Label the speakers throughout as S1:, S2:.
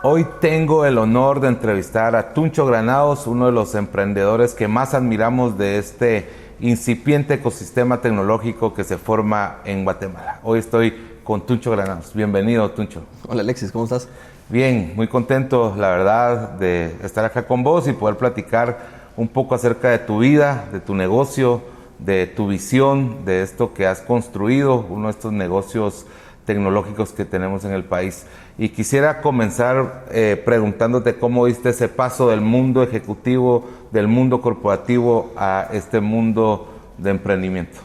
S1: Hoy tengo el honor de entrevistar a Tuncho Granados, uno de los emprendedores que más admiramos de este incipiente ecosistema tecnológico que se forma en Guatemala. Hoy estoy con Tuncho Granados. Bienvenido, Tuncho.
S2: Hola Alexis, ¿cómo estás?
S1: Bien, muy contento, la verdad, de estar acá con vos y poder platicar un poco acerca de tu vida, de tu negocio, de tu visión, de esto que has construido, uno de estos negocios tecnológicos que tenemos en el país. Y quisiera comenzar preguntándote cómo viste ese paso del mundo ejecutivo, del mundo corporativo a este mundo de emprendimiento.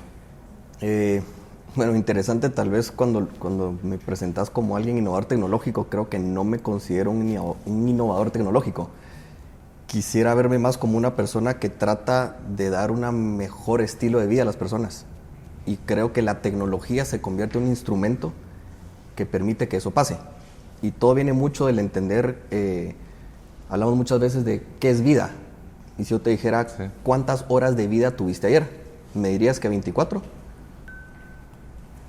S2: Bueno, interesante tal vez cuando me presentas como alguien innovador tecnológico, creo que no me considero un innovador tecnológico. Quisiera verme más como una persona que trata de dar un mejor estilo de vida a las personas. Y creo que la tecnología se convierte en un instrumento que permite que eso pase. Y todo viene mucho del entender, hablamos muchas veces de qué es vida. Y si yo te dijera, sí, ¿cuántas horas de vida tuviste ayer? ¿Me dirías que 24?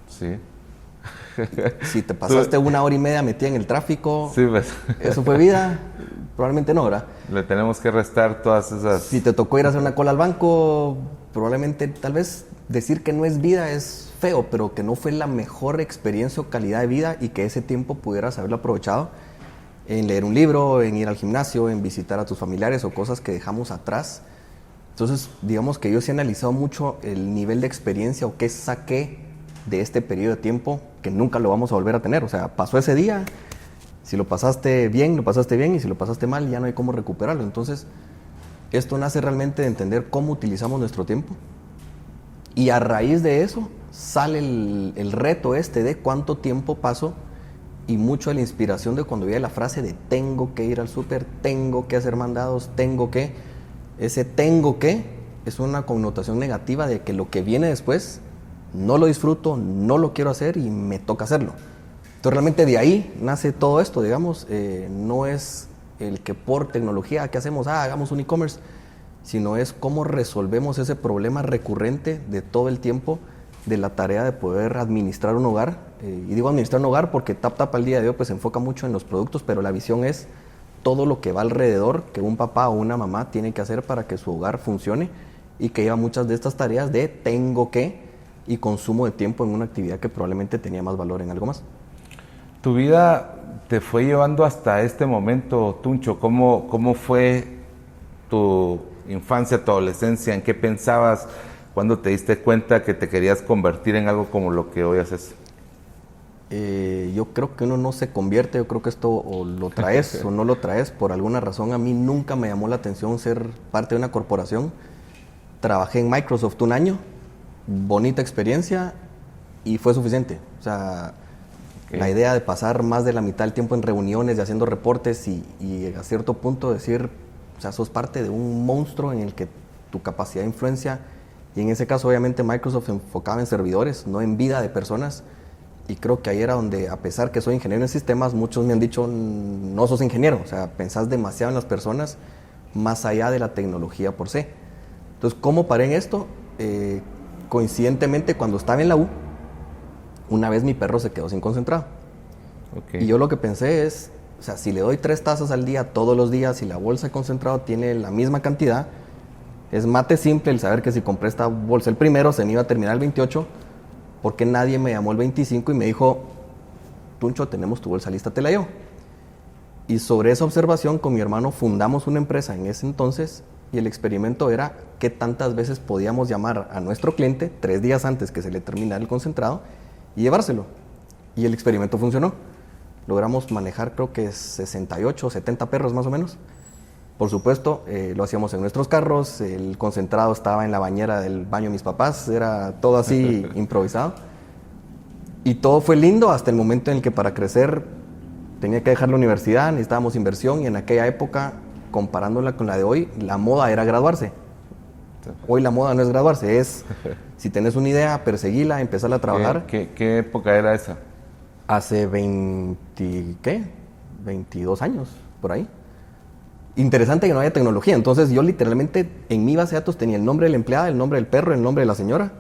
S1: Sí.
S2: Si te pasaste 1 hora y media metida en el tráfico,
S1: sí, pues.
S2: ¿eso fue vida? Probablemente no, ¿verdad?
S1: Le tenemos que restar todas esas...
S2: Si te tocó ir a hacer una cola al banco, probablemente, tal vez decir que no es vida es feo, pero que no fue la mejor experiencia o calidad de vida y que ese tiempo pudieras haberlo aprovechado en leer un libro, en ir al gimnasio, en visitar a tus familiares o cosas que dejamos atrás. Entonces, digamos que yo sí he analizado mucho el nivel de experiencia o qué saqué de este periodo de tiempo que nunca lo vamos a volver a tener. O sea, pasó ese día, si lo pasaste bien, y si lo pasaste mal, ya no hay cómo recuperarlo. Entonces, esto nace realmente de entender cómo utilizamos nuestro tiempo. Y a raíz de eso sale el reto de cuánto tiempo paso y mucho de la inspiración de cuando veía la frase de tengo que ir al súper, tengo que hacer mandados, ese tengo que es una connotación negativa de que lo que viene después no lo disfruto, no lo quiero hacer y me toca hacerlo. Entonces realmente de ahí nace todo esto, digamos, no es el que por tecnología, ¿qué hacemos? Hagamos un e-commerce, sino es cómo resolvemos ese problema recurrente de todo el tiempo de la tarea de poder administrar un hogar. Y digo administrar un hogar porque TapTap al día de hoy pues se enfoca mucho en los productos, pero la visión es todo lo que va alrededor que un papá o una mamá tiene que hacer para que su hogar funcione y que lleva muchas de estas tareas de tengo que y consumo de tiempo en una actividad que probablemente tenía más valor en algo más.
S1: Tu vida te fue llevando hasta este momento, Tuncho. ¿Cómo fue tu infancia, tu adolescencia? ¿En qué pensabas cuando te diste cuenta que te querías convertir en algo como lo que hoy haces?
S2: Yo creo que uno no se convierte, yo creo que esto o lo traes o no lo traes. Por alguna razón a mí nunca me llamó la atención ser parte de una corporación. Trabajé en Microsoft 1 año, bonita experiencia y fue suficiente. O sea, la idea de pasar más de la mitad del tiempo en reuniones y haciendo reportes y a cierto punto decir, o sea, sos parte de un monstruo en el que tu capacidad de influencia, y en ese caso obviamente Microsoft se enfocaba en servidores, no en vida de personas, y creo que ahí era donde, a pesar que soy ingeniero en sistemas, muchos me han dicho, no sos ingeniero, o sea, pensás demasiado en las personas más allá de la tecnología por sí. Entonces, ¿cómo paré en esto? Coincidentemente, cuando estaba en la U, una vez mi perro se quedó sin concentrado. Okay. Y yo lo que pensé es, o sea, si le doy 3 tazas al día, todos los días, y la bolsa de concentrado tiene la misma cantidad, es mate simple el saber que si compré esta bolsa el primero, se me iba a terminar el 28, porque nadie me llamó el 25 y me dijo, Tuncho, tenemos tu bolsa lista, te la llevo. Y sobre esa observación, con mi hermano fundamos una empresa en ese entonces, y el experimento era qué tantas veces podíamos llamar a nuestro cliente 3 días antes que se le terminara el concentrado y llevárselo. Y el experimento funcionó. Logramos manejar creo que 68 o 70 perros más o menos. Por supuesto, lo hacíamos en nuestros carros, el concentrado estaba en la bañera del baño de mis papás, era todo así improvisado. Y todo fue lindo hasta el momento en el que para crecer tenía que dejar la universidad, necesitábamos inversión, y en aquella época, comparándola con la de hoy, la moda era graduarse. Hoy la moda no es graduarse, es si tenés una idea, perseguila, empezarla a trabajar.
S1: ¿Qué época era esa?
S2: Hace 22 años, por ahí. Interesante que no haya tecnología. Entonces yo literalmente en mi base de datos tenía el nombre de la empleada, el nombre del perro, el nombre de la señora.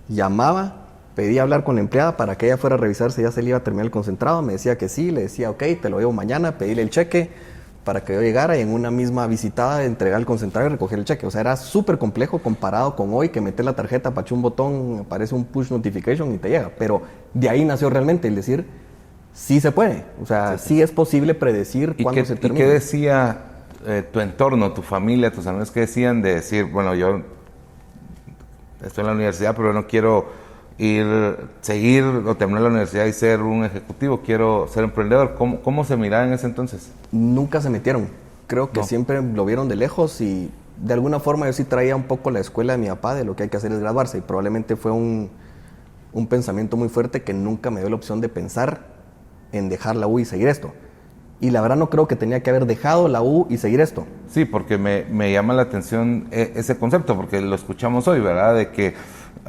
S2: Llamaba Pedí hablar con la empleada para que ella fuera a revisar si ya se le iba a terminar el concentrado. Me decía que sí, le decía ok, te lo llevo mañana, pedíle el cheque para que yo llegara y en una misma visitada entregar el concentrado y recoger el cheque. O sea, era súper complejo comparado con hoy que metes la tarjeta, pachas un botón, aparece un push notification y te llega. Pero de ahí nació realmente el decir, sí se puede. O sea, sí es posible predecir cuándo se termina.
S1: ¿Y qué decía tu entorno, tu familia, tus amigos, qué decían de decir, bueno, yo estoy en la universidad, pero no quiero seguir o terminar la universidad y ser un ejecutivo, quiero ser emprendedor? ¿Cómo se miraba en ese entonces?
S2: Nunca se metieron. Creo que siempre lo vieron de lejos y de alguna forma yo sí traía un poco la escuela de mi papá de lo que hay que hacer es graduarse y probablemente fue un pensamiento muy fuerte que nunca me dio la opción de pensar en dejar la U y seguir esto. Y la verdad no creo que tenía que haber dejado la U y seguir esto.
S1: Sí, porque me llama la atención ese concepto, porque lo escuchamos hoy, ¿verdad? De que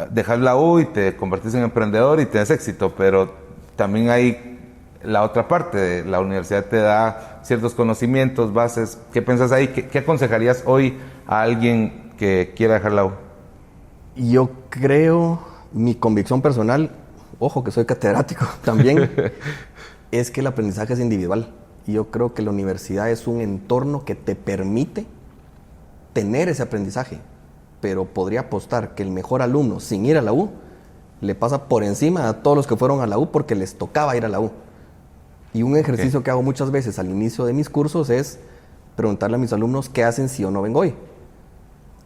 S1: dejas la U y te convertís en emprendedor y tienes éxito, pero también hay la otra parte, la universidad te da ciertos conocimientos, bases. ¿Qué piensas ahí? ¿Qué aconsejarías hoy a alguien que quiera dejar la U?
S2: Yo creo, mi convicción personal, ojo que soy catedrático también, es que el aprendizaje es individual. Y yo creo que la universidad es un entorno que te permite tener ese aprendizaje, pero podría apostar que el mejor alumno sin ir a la U le pasa por encima a todos los que fueron a la U porque les tocaba ir a la U. Y un ejercicio que hago muchas veces al inicio de mis cursos es preguntarle a mis alumnos qué hacen si yo no vengo hoy.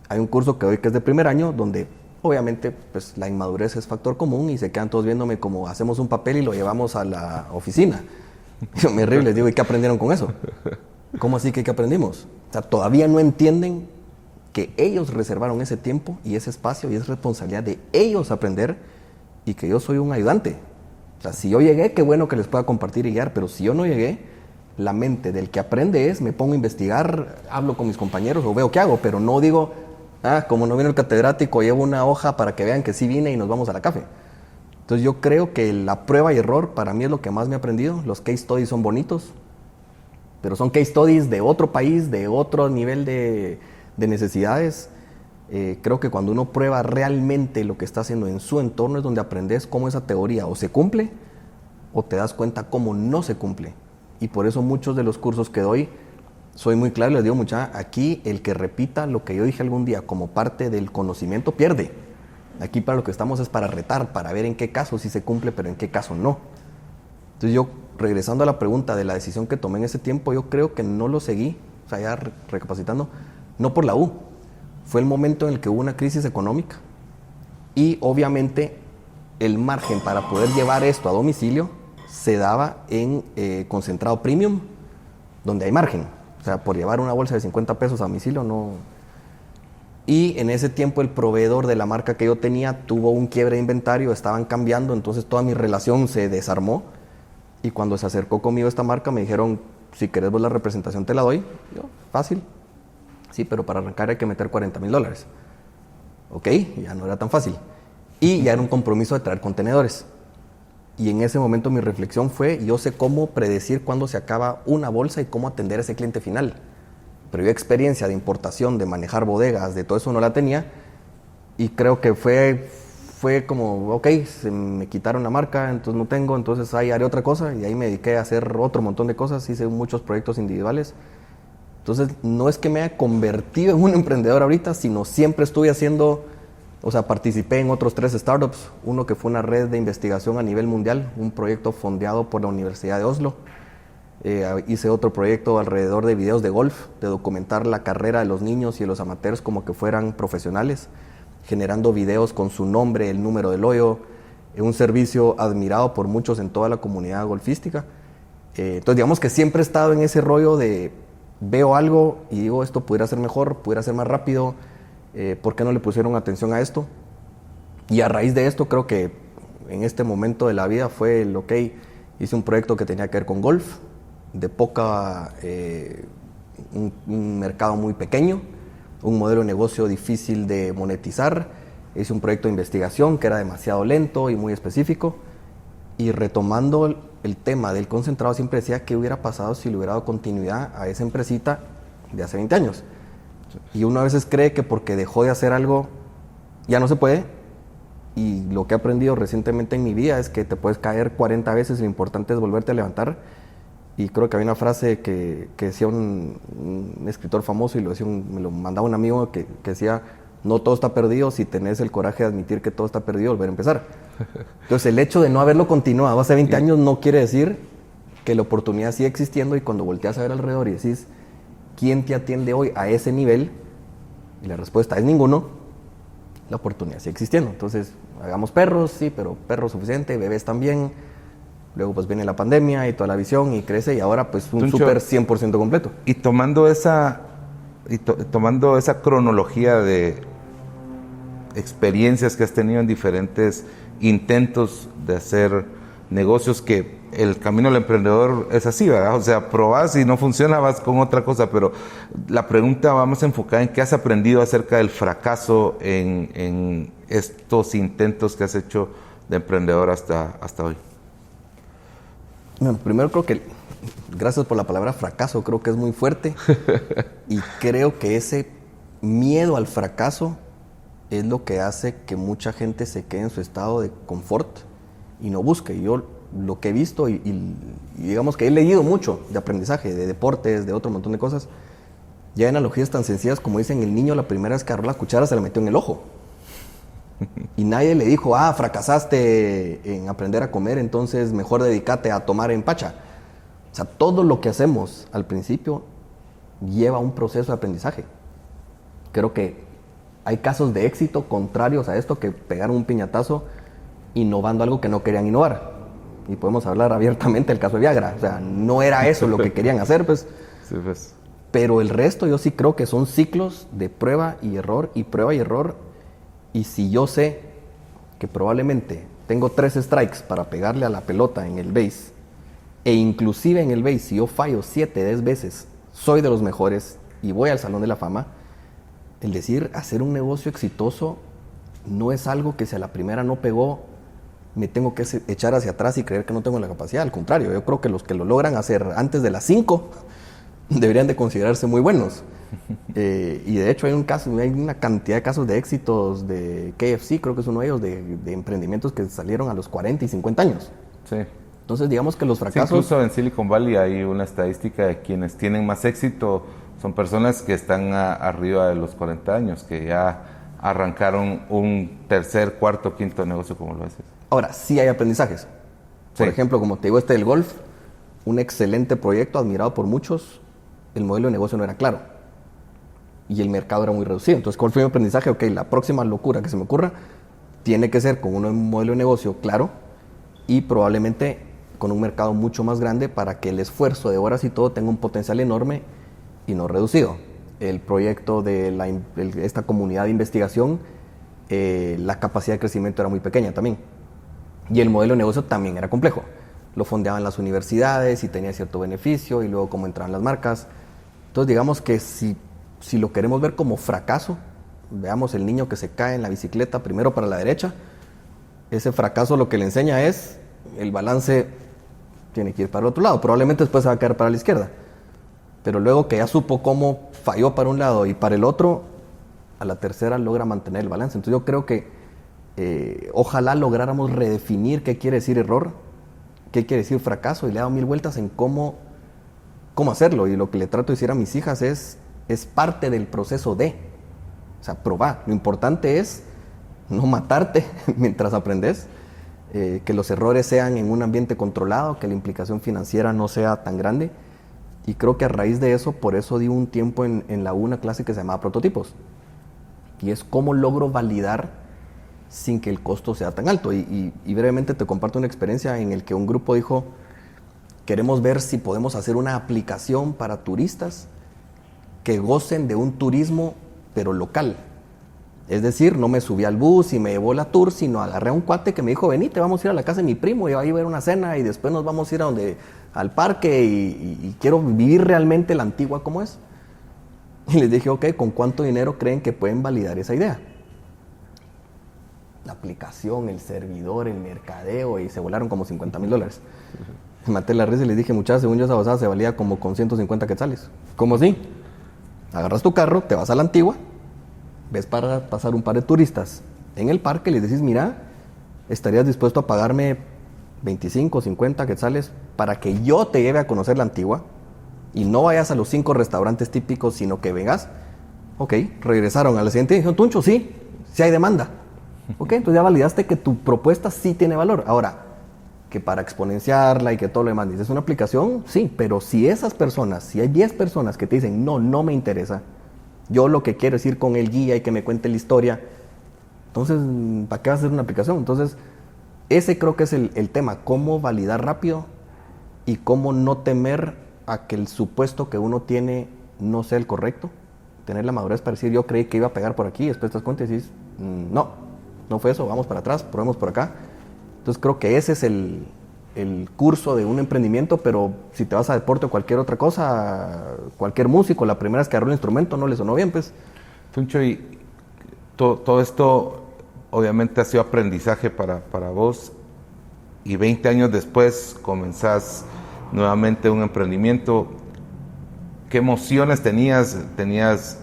S2: Hay un curso que doy que es de primer año donde obviamente pues, la inmadurez es factor común y se quedan todos viéndome como hacemos un papel y lo llevamos a la oficina. Yo me río y les digo, ¿y qué aprendieron con eso? ¿Cómo así que qué aprendimos? O sea, todavía no entienden que ellos reservaron ese tiempo y ese espacio y es responsabilidad de ellos aprender y que yo soy un ayudante. O sea, si yo llegué, qué bueno que les pueda compartir y guiar, pero si yo no llegué, la mente del que aprende es, me pongo a investigar, hablo con mis compañeros o veo qué hago, pero no digo, como no viene el catedrático, llevo una hoja para que vean que sí vine y nos vamos a la café. Entonces yo creo que la prueba y error para mí es lo que más me he aprendido. Los case studies son bonitos, pero son case studies de otro país, de otro nivel de necesidades. Creo que cuando uno prueba realmente lo que está haciendo en su entorno es donde aprendes cómo esa teoría o se cumple o te das cuenta cómo no se cumple. Y por eso muchos de los cursos que doy, soy muy claro y les digo mucha, aquí el que repita lo que yo dije algún día como parte del conocimiento pierde. Aquí para lo que estamos es para retar, para ver en qué caso sí se cumple, pero en qué caso no. Entonces yo, regresando a la pregunta de la decisión que tomé en ese tiempo, yo creo que no lo seguí, o sea, ya recapacitando, no por la U. Fue el momento en el que hubo una crisis económica y obviamente el margen para poder llevar esto a domicilio se daba en concentrado premium, donde hay margen. O sea, por llevar una bolsa de 50 pesos a domicilio no... Y en ese tiempo el proveedor de la marca que yo tenía tuvo un quiebre de inventario, estaban cambiando, entonces toda mi relación se desarmó. Y cuando se acercó conmigo esta marca me dijeron, si querés vos la representación te la doy. Yo, fácil. Sí, pero para arrancar hay que meter $40,000. Ok, ya no era tan fácil. Y ya era un compromiso de traer contenedores. Y en ese momento mi reflexión fue, yo sé cómo predecir cuándo se acaba una bolsa y cómo atender a ese cliente final. Pero yo experiencia de importación, de manejar bodegas, de todo eso no la tenía. Y creo que fue como, ok, se me quitaron la marca, entonces no tengo, entonces ahí haré otra cosa. Y ahí me dediqué a hacer otro montón de cosas, hice muchos proyectos individuales. Entonces no es que me haya convertido en un emprendedor ahorita, sino siempre estuve haciendo, o sea, participé en otros 3 startups. Uno que fue una red de investigación a nivel mundial, un proyecto fondeado por la Universidad de Oslo. Hice otro proyecto alrededor de videos de golf, de documentar la carrera de los niños y de los amateurs como que fueran profesionales, generando videos con su nombre, el número del hoyo, un servicio admirado por muchos en toda la comunidad golfística. Entonces digamos que siempre he estado en ese rollo de veo algo y digo esto pudiera ser mejor, pudiera ser más rápido, ¿por qué no le pusieron atención a esto? Y a raíz de esto creo que en este momento de la vida fue el ok, hice un proyecto que tenía que ver con golf, de un mercado muy pequeño, un modelo de negocio difícil de monetizar. Hice un proyecto de investigación que era demasiado lento y muy específico. Y retomando el tema del concentrado, siempre decía qué hubiera pasado si le hubiera dado continuidad a esa empresita de hace 20 años. Y uno a veces cree que porque dejó de hacer algo ya no se puede, y lo que he aprendido recientemente en mi vida es que te puedes caer 40 veces, lo importante es volverte a levantar. Y creo que había una frase que decía un escritor famoso, y lo decía me lo mandaba un amigo, que decía: no todo está perdido, si tenés el coraje de admitir que todo está perdido, volver a empezar. Entonces el hecho de no haberlo continuado hace 20 años no quiere decir que la oportunidad sigue existiendo, y cuando volteas a ver alrededor y decís ¿quién te atiende hoy a ese nivel? Y la respuesta es ninguno. La oportunidad sigue existiendo. Entonces hagamos perros, sí, pero perros suficiente, bebés también. Luego pues viene la pandemia y toda la visión y crece, y ahora pues un súper 100% completo.
S1: Y tomando esa cronología de experiencias que has tenido en diferentes intentos de hacer negocios, que el camino del emprendedor es así, ¿verdad? O sea, probás y no funciona, vas con otra cosa, pero la pregunta vamos a enfocar en qué has aprendido acerca del fracaso en estos intentos que has hecho de emprendedor hasta hoy.
S2: Bueno, primero creo que, gracias por la palabra fracaso, creo que es muy fuerte y creo que ese miedo al fracaso es lo que hace que mucha gente se quede en su estado de confort y no busque. Yo lo que he visto y digamos que he leído mucho de aprendizaje, de deportes, de otro montón de cosas, ya analogías tan sencillas como dicen: el niño la primera vez que agarró la cuchara se la metió en el ojo. Y nadie le dijo: fracasaste en aprender a comer, entonces mejor dedícate a tomar en pacha. O sea, todo lo que hacemos al principio lleva un proceso de aprendizaje. Creo que hay casos de éxito contrarios a esto, que pegaron un piñatazo innovando algo que no querían innovar. Y podemos hablar abiertamente del caso de Viagra. O sea, no era eso lo que querían hacer, pues.
S1: Sí, pues.
S2: Pero el resto yo sí creo que son ciclos de prueba y error y prueba y error. Y si yo sé que probablemente tengo 3 strikes para pegarle a la pelota en el base, e inclusive en el base, si yo fallo 7, 10 veces, soy de los mejores y voy al Salón de la Fama, el decir hacer un negocio exitoso no es algo que si a la primera no pegó, me tengo que echar hacia atrás y creer que no tengo la capacidad. Al contrario, yo creo que los que lo logran hacer antes de las 5 deberían de considerarse muy buenos. Y de hecho hay una cantidad de casos de éxitos de KFC, creo que es uno de ellos, de emprendimientos que salieron a los 40 y 50 años.
S1: Sí.
S2: Entonces digamos que los fracasos...
S1: Sí, incluso en Silicon Valley hay una estadística de quienes tienen más éxito son personas que están arriba de los 40 años, que ya arrancaron un tercer, cuarto, quinto negocio como lo haces.
S2: Ahora, sí hay aprendizajes. Por ejemplo, como te digo, del golf, un excelente proyecto admirado por muchos, el modelo de negocio no era claro y el mercado era muy reducido. Entonces, ¿cuál fue mi aprendizaje? Ok, la próxima locura que se me ocurra tiene que ser con un modelo de negocio claro y probablemente con un mercado mucho más grande, para que el esfuerzo de horas y todo tenga un potencial enorme y no reducido. El proyecto de esta comunidad de investigación, la capacidad de crecimiento era muy pequeña también. Y el modelo de negocio también era complejo. Lo fondeaban las universidades y tenía cierto beneficio, y luego cómo entraban las marcas. Entonces digamos que si lo queremos ver como fracaso, veamos el niño que se cae en la bicicleta primero para la derecha. Ese fracaso lo que le enseña es el balance, tiene que ir para el otro lado. Probablemente después se va a caer para la izquierda. Pero luego que ya supo cómo falló para un lado y para el otro, a la tercera logra mantener el balance. Entonces yo creo que ojalá lográramos redefinir qué quiere decir error, qué quiere decir fracaso, y le he dado 1000 vueltas en cómo hacerlo. Y lo que le trato de decir a mis hijas es parte del proceso de, o sea, probar. Lo importante es no matarte mientras aprendes, que los errores sean en un ambiente controlado, que la implicación financiera no sea tan grande. Y creo que a raíz de eso, por eso di un tiempo en la una clase que se llamaba prototipos, y es cómo logro validar sin que el costo sea tan alto. Y brevemente te comparto una experiencia en el que un grupo dijo: queremos ver si podemos hacer una aplicación para turistas que gocen de un turismo pero local. Es decir, no me subí al bus y me llevó la tour, sino agarré a un cuate que me dijo: venite, vamos a ir a la casa de mi primo y ahí va a ir a una cena y después nos vamos a ir al parque y quiero vivir realmente la Antigua como es. Y les dije: ok, ¿con cuánto dinero creen que pueden validar esa idea? La aplicación, el servidor, el mercadeo, y se volaron como $50,000. Me maté la risa y les dije: muchachos, según yo esa basada se valía como con 150 quetzales. ¿Cómo así? Agarras tu carro, te vas a la Antigua, ves para pasar un par de turistas en el parque, les decís, mira, ¿estarías dispuesto a pagarme 25, 50 quetzales para que yo te lleve a conocer la Antigua? Y no vayas a los 5 restaurantes típicos, sino que vengas. Ok, regresaron al siguiente y dijeron, Tuncho, sí hay demanda. Ok, entonces ya validaste que tu propuesta sí tiene valor. Ahora, que para exponenciarla y que todo lo demás dices una aplicación, sí, pero si esas personas, si hay 10 personas que te dicen, no me interesa, yo lo que quiero es ir con el guía y que me cuente la historia, entonces, ¿para qué vas a hacer una aplicación? Entonces, ese creo que es el tema, cómo validar rápido y cómo no temer a que el supuesto que uno tiene no sea el correcto. Tener la madurez para decir, yo creí que iba a pegar por aquí, y después te das cuenta y dices, no fue eso, vamos para atrás, probemos por acá. Entonces creo que ese es el curso de un emprendimiento, pero si te vas a deporte o cualquier otra cosa, cualquier músico, la primera vez que agarró el instrumento no le sonó bien, pues.
S1: Tuncho, y todo esto obviamente ha sido aprendizaje para vos, y 20 años después comenzás nuevamente un emprendimiento. ¿Qué emociones tenías?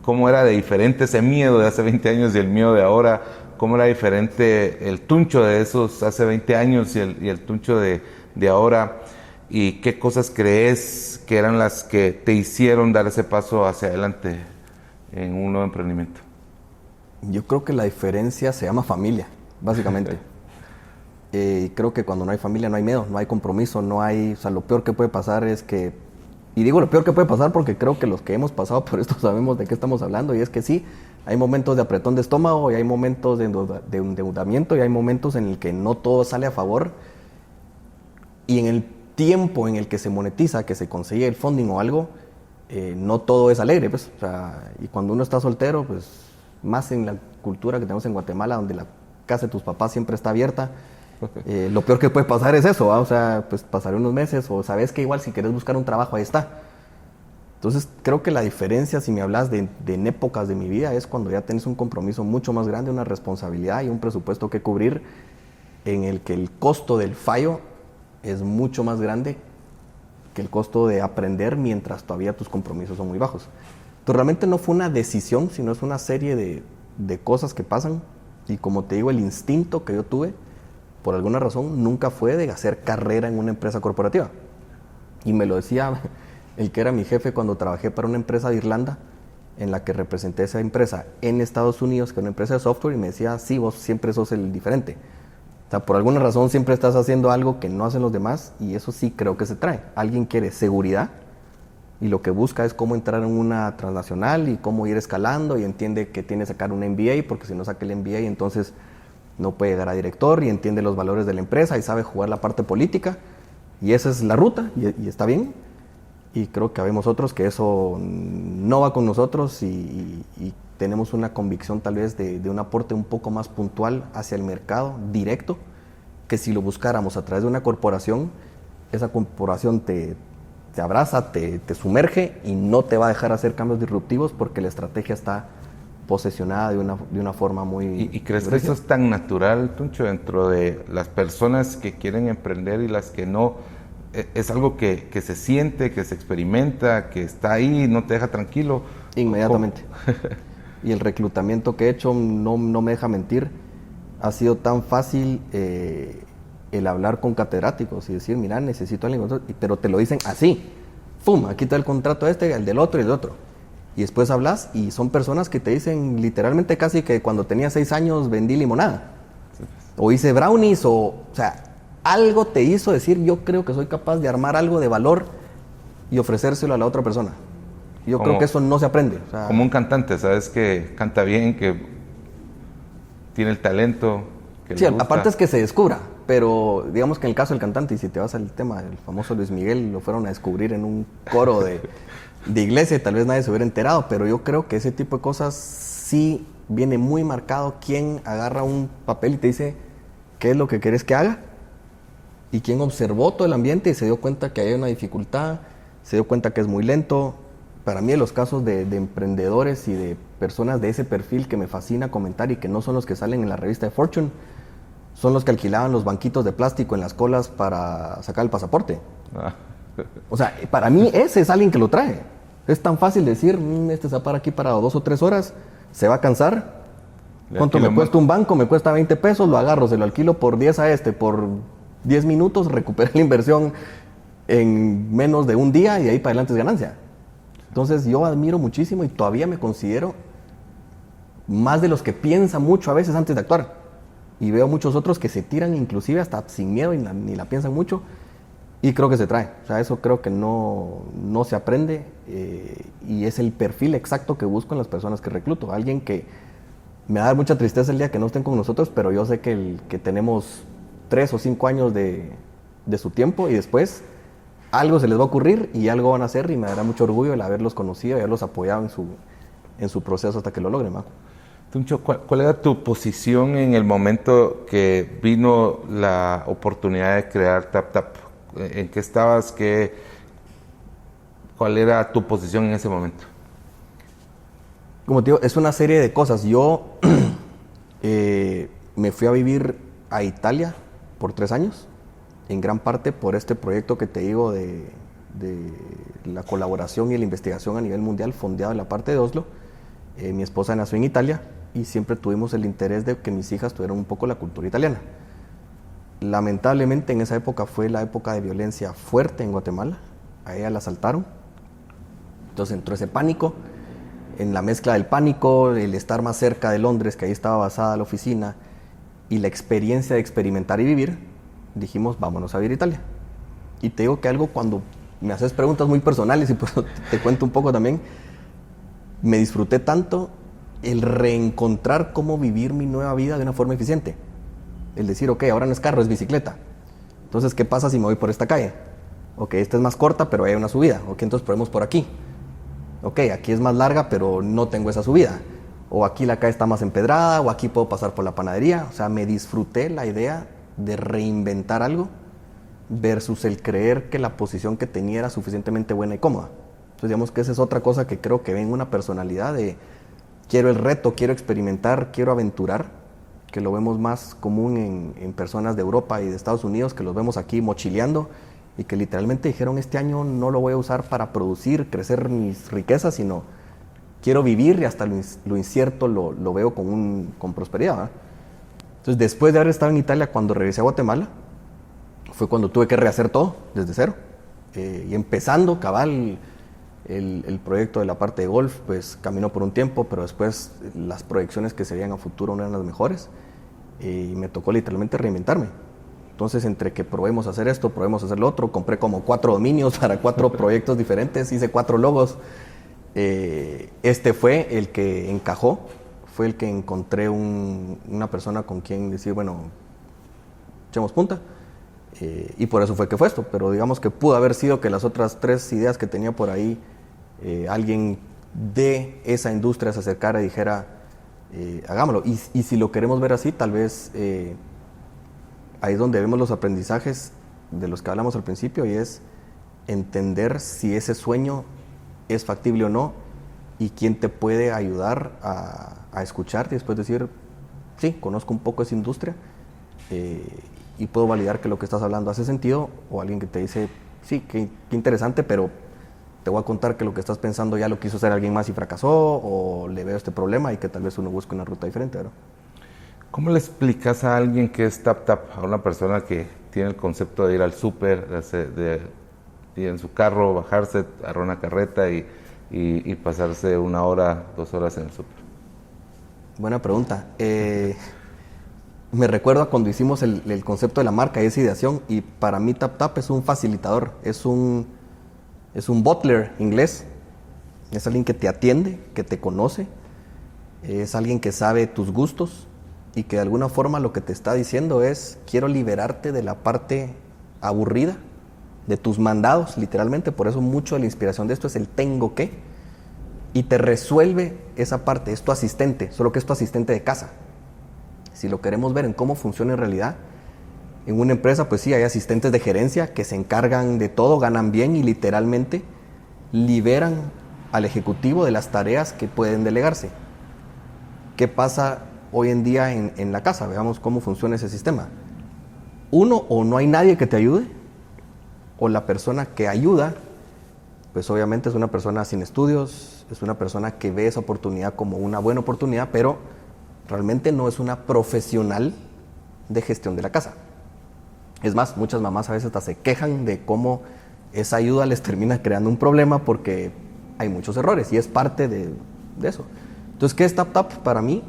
S1: ¿Cómo era de diferente ese miedo de hace 20 años y el miedo de ahora? ¿Cómo era diferente el Tuncho de esos hace 20 años y el Tuncho de ahora? ¿Y qué cosas crees que eran las que te hicieron dar ese paso hacia adelante en un nuevo emprendimiento?
S2: Yo creo que la diferencia se llama familia, básicamente. Creo que cuando no hay familia no hay miedo, no hay compromiso, no hay... O sea, lo peor que puede pasar es que... Y digo lo peor que puede pasar porque creo que los que hemos pasado por esto sabemos de qué estamos hablando, y es que sí, hay momentos de apretón de estómago y hay momentos de endeudamiento y hay momentos en el que no todo sale a favor, y en el tiempo en el que se monetiza, que se consigue el funding o algo, no todo es alegre, pues. O sea, y cuando uno está soltero, pues más en la cultura que tenemos en Guatemala, donde la casa de tus papás siempre está abierta, lo peor que puede pasar es eso, ¿va? O sea, pues pasaré unos meses, o sabes que igual si quieres buscar un trabajo, ahí está. Entonces creo que la diferencia, si me hablas de en épocas de mi vida, es cuando ya tienes un compromiso mucho más grande, una responsabilidad y un presupuesto que cubrir, en el que el costo del fallo es mucho más grande que el costo de aprender mientras todavía tus compromisos son muy bajos. Entonces realmente no fue una decisión, sino es una serie de cosas que pasan, y como te digo, el instinto que yo tuve, por alguna razón, nunca fue de hacer carrera en una empresa corporativa. Y me lo decía el que era mi jefe cuando trabajé para una empresa de Irlanda, en la que representé esa empresa en Estados Unidos, que era una empresa de software, y me decía, sí, vos siempre sos el diferente. O sea, por alguna razón siempre estás haciendo algo que no hacen los demás, y eso sí creo que se trae. Alguien quiere seguridad, y lo que busca es cómo entrar en una transnacional y cómo ir escalando, y entiende que tiene que sacar un MBA, porque si no saca el MBA, entonces no puede llegar a director, y entiende los valores de la empresa y sabe jugar la parte política, y esa es la ruta, y está bien. Y creo que habemos otros que eso no va con nosotros, y tenemos una convicción tal vez de un aporte un poco más puntual hacia el mercado directo, que si lo buscáramos a través de una corporación, esa corporación te abraza, te sumerge y no te va a dejar hacer cambios disruptivos, porque la estrategia está posesionada de una forma muy...
S1: ¿Y crees que eso es tan natural, Tuncho, dentro de las personas que quieren emprender y las que no? ¿Es algo que se siente, que se experimenta, que está ahí, no te deja tranquilo?
S2: Inmediatamente. Y el reclutamiento que he hecho, no me deja mentir, ha sido tan fácil el hablar con catedráticos y decir, mira, necesito a alguien, pero te lo dicen así. ¡Pum! Aquí está el contrato el del otro y el otro. Y después hablas y son personas que te dicen literalmente casi que cuando tenía 6 años vendí limonada. O hice brownies, o sea, algo te hizo decir, yo creo que soy capaz de armar algo de valor y ofrecérselo a la otra persona. Yo creo que eso no se aprende. O sea,
S1: como un cantante, ¿sabes? Que canta bien, que tiene el talento. Que
S2: sí, aparte es que se descubra. Pero digamos que en el caso del cantante, y si te vas al tema del famoso Luis Miguel, lo fueron a descubrir en un coro de iglesia, y tal vez nadie se hubiera enterado, pero yo creo que ese tipo de cosas sí viene muy marcado. Quien agarra un papel y te dice qué es lo que quieres que haga, y quien observó todo el ambiente y se dio cuenta que hay una dificultad, se dio cuenta que es muy lento. Para mí, los casos de emprendedores y de personas de ese perfil que me fascina comentar, y que no son los que salen en la revista de Fortune, son los que alquilaban los banquitos de plástico en las colas para sacar el pasaporte. O sea, para mí ese es alguien que lo trae. Es tan fácil decir, este se va para aquí para 2 o 3 horas, se va a cansar, ¿Cuánto me cuesta un banco? Me cuesta 20 pesos, lo agarro, se lo alquilo por 10 a por 10 minutos, recuperé la inversión en menos de un día y de ahí para adelante es ganancia. Entonces yo admiro muchísimo y todavía me considero más de los que piensan mucho a veces antes de actuar. Y veo muchos otros que se tiran inclusive hasta sin miedo y ni la piensan mucho. Y creo que se trae. O sea, eso creo que no se aprende y es el perfil exacto que busco en las personas que recluto. Alguien que me da mucha tristeza el día que no estén con nosotros, pero yo sé que tenemos 3 o 5 años de su tiempo y después algo se les va a ocurrir y algo van a hacer y me dará mucho orgullo el haberlos conocido y haberlos apoyado en su proceso hasta que lo logren, ¿no?
S1: Tuncho, ¿cuál era tu posición en el momento que vino la oportunidad de crear TapTap? ¿En qué estabas? ¿Cuál era tu posición en ese momento?
S2: Como te digo, es una serie de cosas. Yo me fui a vivir a Italia por 3 años, en gran parte por este proyecto que te digo de la colaboración y la investigación a nivel mundial fondeado en la parte de Oslo. Mi esposa nació en Italia y siempre tuvimos el interés de que mis hijas tuvieran un poco la cultura italiana. Lamentablemente en esa época fue la época de violencia fuerte en Guatemala. A ella la asaltaron. Entonces entró ese pánico. En la mezcla del pánico, el estar más cerca de Londres, que ahí estaba basada la oficina, y la experiencia de experimentar y vivir, dijimos, vámonos a vivir a Italia. Y te digo que algo cuando me haces preguntas muy personales, y por eso te cuento un poco también, me disfruté tanto el reencontrar cómo vivir mi nueva vida de una forma eficiente. El decir, ok, ahora no es carro, es bicicleta. Entonces, ¿qué pasa si me voy por esta calle? Ok, esta es más corta, pero hay una subida. Ok, entonces probemos por aquí. Ok, aquí es más larga, pero no tengo esa subida. O aquí la calle está más empedrada, o aquí puedo pasar por la panadería. O sea, me disfruté la idea de reinventar algo versus el creer que la posición que tenía era suficientemente buena y cómoda. Entonces, digamos que esa es otra cosa que creo que ven una personalidad de quiero el reto, quiero experimentar, quiero aventurar, que lo vemos más común en personas de Europa y de Estados Unidos, que los vemos aquí mochileando y que literalmente dijeron este año no lo voy a usar para producir, crecer mis riquezas, sino quiero vivir y hasta lo incierto lo veo con prosperidad, ¿verdad? Entonces después de haber estado en Italia, cuando regresé a Guatemala, fue cuando tuve que rehacer todo desde cero y empezando cabal. El proyecto de la parte de golf pues caminó por un tiempo, pero después las proyecciones que se veían a futuro no eran las mejores y me tocó literalmente reinventarme. Entonces entre que probemos hacer esto, probemos hacer lo otro, compré como 4 dominios para 4 proyectos diferentes, hice 4 logos. Este fue el que encajó, fue el que encontré una persona con quien decir, bueno, echemos punta. Y por eso fue que fue esto, pero digamos que pudo haber sido que las otras 3 ideas que tenía por ahí, alguien de esa industria se acercara y dijera, hagámoslo. Y si lo queremos ver así, tal vez ahí es donde vemos los aprendizajes de los que hablamos al principio, y es entender si ese sueño es factible o no, y quién te puede ayudar a escucharte y después decir, sí, conozco un poco esa industria, y puedo validar que lo que estás hablando hace sentido, o alguien que te dice, sí, qué interesante, pero te voy a contar que lo que estás pensando ya lo quiso hacer alguien más y fracasó, o le veo este problema y que tal vez uno busque una ruta diferente, ¿verdad?
S1: ¿Cómo le explicas a alguien que es TapTap, a una persona que tiene el concepto de ir al súper, de ir en su carro, bajarse, agarrar una carreta y pasarse 1 hora, 2 horas en el súper?
S2: Buena pregunta. Me recuerdo cuando hicimos el concepto de la marca y esa ideación, y para mí TapTap es un facilitador, es un butler inglés, es alguien que te atiende, que te conoce, es alguien que sabe tus gustos y que de alguna forma lo que te está diciendo es, quiero liberarte de la parte aburrida, de tus mandados, literalmente. Por eso mucho de la inspiración de esto es el tengo que, y te resuelve esa parte. Es tu asistente, solo que es tu asistente de casa. Si lo queremos ver en cómo funciona en realidad, en una empresa, pues sí, hay asistentes de gerencia que se encargan de todo, ganan bien y literalmente liberan al ejecutivo de las tareas que pueden delegarse. ¿Qué pasa hoy en día en la casa? Veamos cómo funciona ese sistema. Uno, o no hay nadie que te ayude, o la persona que ayuda, pues obviamente es una persona sin estudios, es una persona que ve esa oportunidad como una buena oportunidad, pero realmente no es una profesional de gestión de la casa. Es más, muchas mamás a veces hasta se quejan de cómo esa ayuda les termina creando un problema porque hay muchos errores y es parte de eso. Entonces, ¿qué es TapTap? Para mí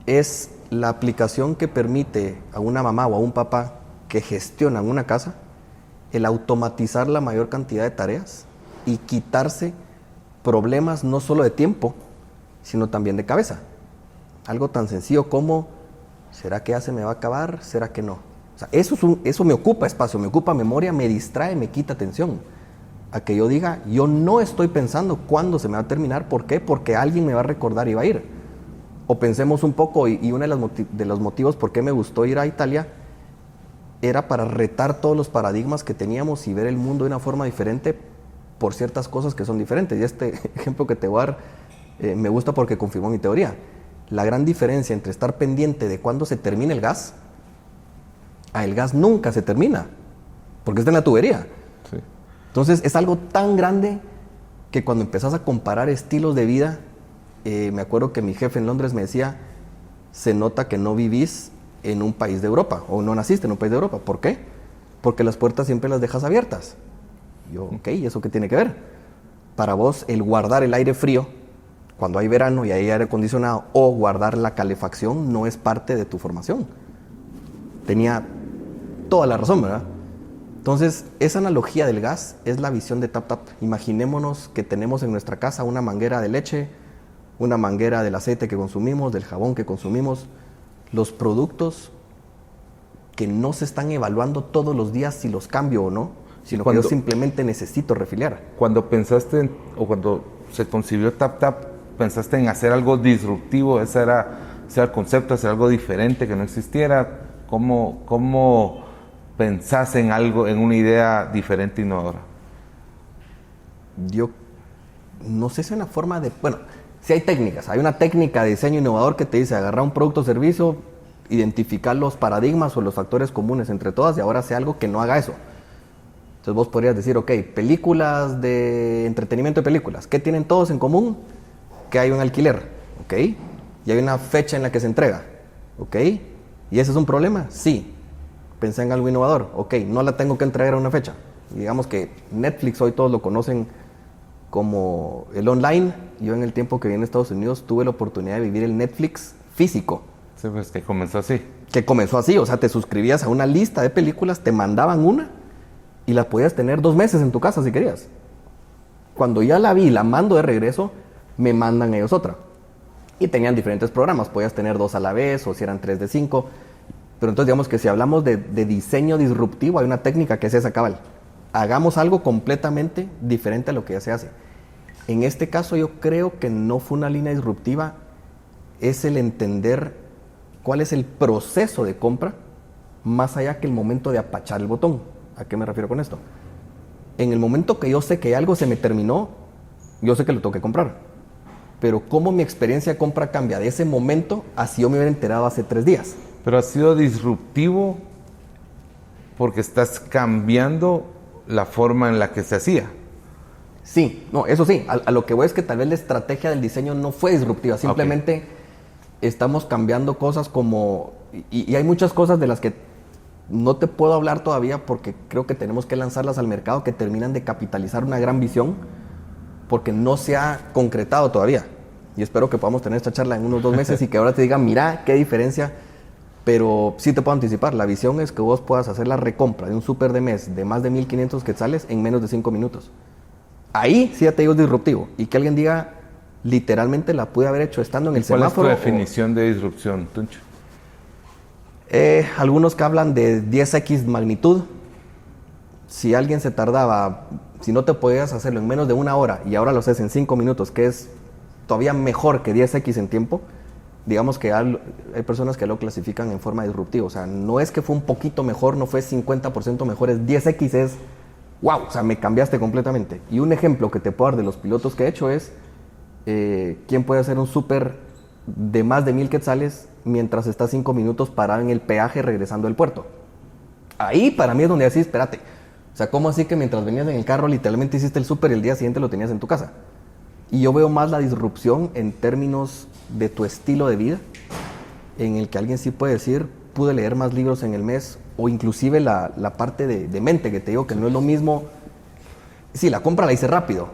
S2: es la aplicación que permite a una mamá o a un papá que gestionan una casa el automatizar la mayor cantidad de tareas y quitarse problemas no solo de tiempo, sino también de cabeza. Algo tan sencillo como, ¿será que ya se me va a acabar? ¿Será que no? O sea, eso me ocupa espacio, me ocupa memoria, me distrae, me quita atención. A que yo diga, yo no estoy pensando cuándo se me va a terminar. ¿Por qué? Porque alguien me va a recordar y va a ir. O pensemos un poco, y uno de los motivos por qué me gustó ir a Italia era para retar todos los paradigmas que teníamos y ver el mundo de una forma diferente por ciertas cosas que son diferentes. Y este ejemplo que te voy a dar me gusta porque confirmó mi teoría. La gran diferencia entre estar pendiente de cuándo se termina el gas, el gas nunca se termina, porque está en la tubería.
S1: Sí.
S2: Entonces es algo tan grande que cuando empezás a comparar estilos de vida, me acuerdo que mi jefe en Londres me decía, se nota que no vivís en un país de Europa, o no naciste en un país de Europa. ¿Por qué? Porque las puertas siempre las dejas abiertas. Yo, ok, ¿y eso qué tiene que ver? Para vos, el guardar el aire frío, cuando hay verano y hay aire acondicionado, o guardar la calefacción, no es parte de tu formación. Tenía toda la razón, ¿verdad? Entonces, esa analogía del gas es la visión de TapTap. Imaginémonos que tenemos en nuestra casa una manguera de leche, una manguera del aceite que consumimos, del jabón que consumimos, los productos que no se están evaluando todos los días si los cambio o no, sino que yo simplemente necesito refiliar.
S1: Cuando pensaste o cuando se concibió TapTap, pensaste en hacer algo disruptivo, ese era el concepto, hacer algo diferente que no existiera. ¿Cómo pensás en algo, en una idea diferente, innovadora?
S2: Yo no sé si es una forma de... Bueno, sí hay técnicas. Hay una técnica de diseño innovador que te dice agarrar un producto o servicio, identificar los paradigmas o los factores comunes entre todas y ahora hace algo que no haga eso. Entonces vos podrías decir, ok, películas de entretenimiento de películas. ¿Qué tienen todos en común? Que hay un alquiler, ok. Y hay una fecha en la que se entrega, ok. ¿Y ese es un problema? Sí. Pensé en algo innovador. Ok, no la tengo que entregar a una fecha. Digamos que Netflix hoy todos lo conocen como el online. Yo en el tiempo que viví en Estados Unidos tuve la oportunidad de vivir el Netflix físico.
S1: Sí, pues que comenzó así.
S2: Que comenzó así, o sea, te suscribías a una lista de películas, te mandaban una y la podías tener 2 meses en tu casa si querías. Cuando ya la vi y la mando de regreso, me mandan ellos otra. Y tenían diferentes programas, podías tener 2 a la vez o si eran 3 de 5. Pero entonces digamos que si hablamos de diseño disruptivo, hay una técnica que es esa, cabal. Hagamos algo completamente diferente a lo que ya se hace. En este caso yo creo que no fue una línea disruptiva, es el entender cuál es el proceso de compra más allá que el momento de apachar el botón. ¿A qué me refiero con esto? En el momento que yo sé que algo se me terminó, yo sé que lo tengo que comprar. Pero cómo mi experiencia de compra cambia de ese momento a si yo me hubiera enterado hace 3 días.
S1: Pero ha sido disruptivo porque estás cambiando la forma en la que se hacía.
S2: Sí, no, eso sí, a lo que voy es que tal vez la estrategia del diseño no fue disruptiva, simplemente estamos cambiando cosas como... Y hay muchas cosas de las que no te puedo hablar todavía porque creo que tenemos que lanzarlas al mercado que terminan de capitalizar una gran visión porque no se ha concretado todavía. Y espero que podamos tener esta charla en unos 2 meses y que ahora te diga, mira, qué diferencia. Pero sí te puedo anticipar, la visión es que vos puedas hacer la recompra de un súper de mes de más de 1,500 quetzales en menos de 5 minutos. Ahí sí ya te digo es disruptivo. Y que alguien diga, literalmente la pude haber hecho estando en el semáforo.
S1: ¿Cuál es tu definición de disrupción, Tuncho?
S2: Algunos que hablan de 10x magnitud. Si alguien se tardaba, si no te podías hacerlo en menos de 1 hora y ahora lo haces en 5 minutos, que es todavía mejor que 10x en tiempo, digamos que hay personas que lo clasifican en forma disruptiva. O sea, no es que fue un poquito mejor, no fue 50% mejor, es 10x, es wow, o sea, me cambiaste completamente. Y un ejemplo que te puedo dar de los pilotos que he hecho es quién puede hacer un súper de más de 1,000 quetzales mientras está 5 minutos parado en el peaje regresando del puerto. Ahí para mí es donde decís, espérate, o sea, ¿cómo así que mientras venías en el carro literalmente hiciste el súper y el día siguiente lo tenías en tu casa? Y yo veo más la disrupción en términos de tu estilo de vida en el que alguien sí puede decir, pude leer más libros en el mes, o inclusive la parte de mente, que te digo que no es lo mismo. Sí, la compra la hice rápido,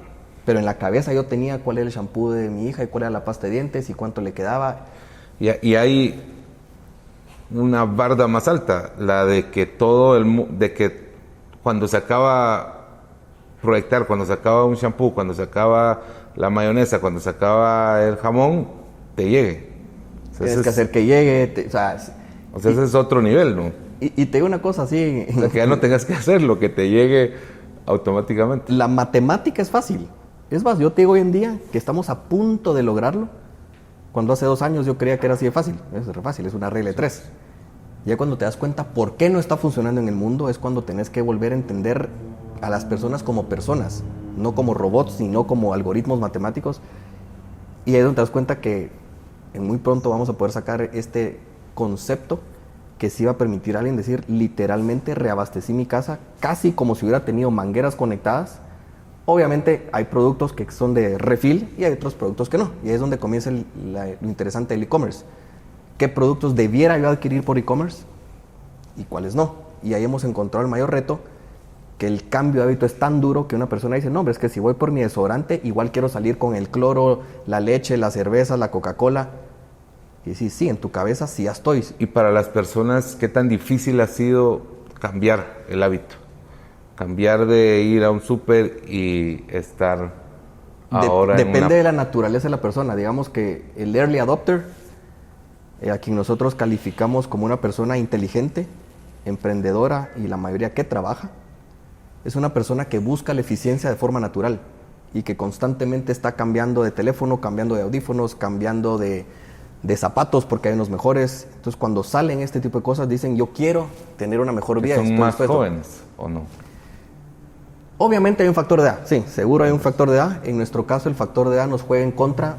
S2: pero en la cabeza yo tenía cuál era el shampoo de mi hija y cuál era la pasta de dientes y cuánto le quedaba.
S1: Y hay una barda más alta, la de que de que cuando se acaba proyectar, cuando se acaba un shampoo, cuando se acaba la mayonesa, cuando se acaba el jamón, te llegue. O sea,
S2: Tienes que hacer que llegue,
S1: o sea, ese es otro nivel, ¿no?
S2: Y te digo una cosa así.
S1: O sea, que ya no tengas que hacerlo, que te llegue automáticamente.
S2: La matemática es fácil. Es más, yo te digo hoy en día que estamos a punto de lograrlo, cuando hace 2 años yo creía que era así de fácil. Es re fácil, es una regla de 3. Ya cuando te das cuenta por qué no está funcionando en el mundo, es cuando tenés que volver a entender a las personas como personas, no como robots, sino como algoritmos matemáticos. Y ahí es donde te das cuenta que muy pronto vamos a poder sacar este concepto que sí va a permitir a alguien decir, literalmente reabastecí mi casa casi como si hubiera tenido mangueras conectadas. Obviamente hay productos que son de refill y hay otros productos que no. Y ahí es donde comienza lo interesante del e-commerce. ¿Qué productos debiera yo adquirir por e-commerce y cuáles no? Y ahí hemos encontrado el mayor reto, que el cambio de hábito es tan duro que una persona dice, no, hombre, es que si voy por mi desodorante, igual quiero salir con el cloro, la leche, la cerveza, la Coca-Cola. Y decir, sí, en tu cabeza sí ya estoy.
S1: Y para las personas, ¿qué tan difícil ha sido cambiar el hábito? Cambiar de ir a un súper y estar ahora
S2: Depende de la naturaleza de la persona. Digamos que el early adopter, a quien nosotros calificamos como una persona inteligente, emprendedora y la mayoría que trabaja, es una persona que busca la eficiencia de forma natural y que constantemente está cambiando de teléfono, cambiando de audífonos, cambiando de zapatos porque hay unos mejores. Entonces cuando salen este tipo de cosas dicen, yo quiero tener una mejor vida.
S1: ¿Son más jóvenes o no?
S2: Obviamente hay un factor de edad, sí, seguro hay un factor de edad. En nuestro caso el factor de edad nos juega en contra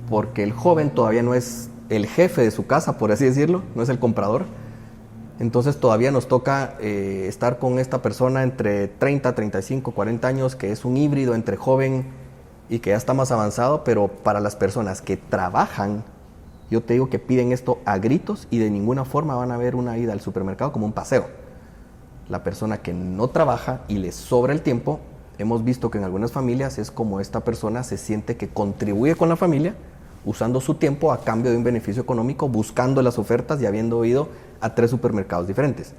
S2: porque el joven todavía no es el jefe de su casa, por así decirlo, no es el comprador. Entonces todavía nos toca estar con esta persona entre 30, 35, 40 años, que es un híbrido entre joven y que ya está más avanzado, pero para las personas que trabajan, yo te digo que piden esto a gritos y de ninguna forma van a ver una ida al supermercado como un paseo. La persona que no trabaja y le sobra el tiempo, hemos visto que en algunas familias es como esta persona se siente que contribuye con la familia, usando su tiempo a cambio de un beneficio económico, buscando las ofertas y habiendo ido a 3 supermercados diferentes.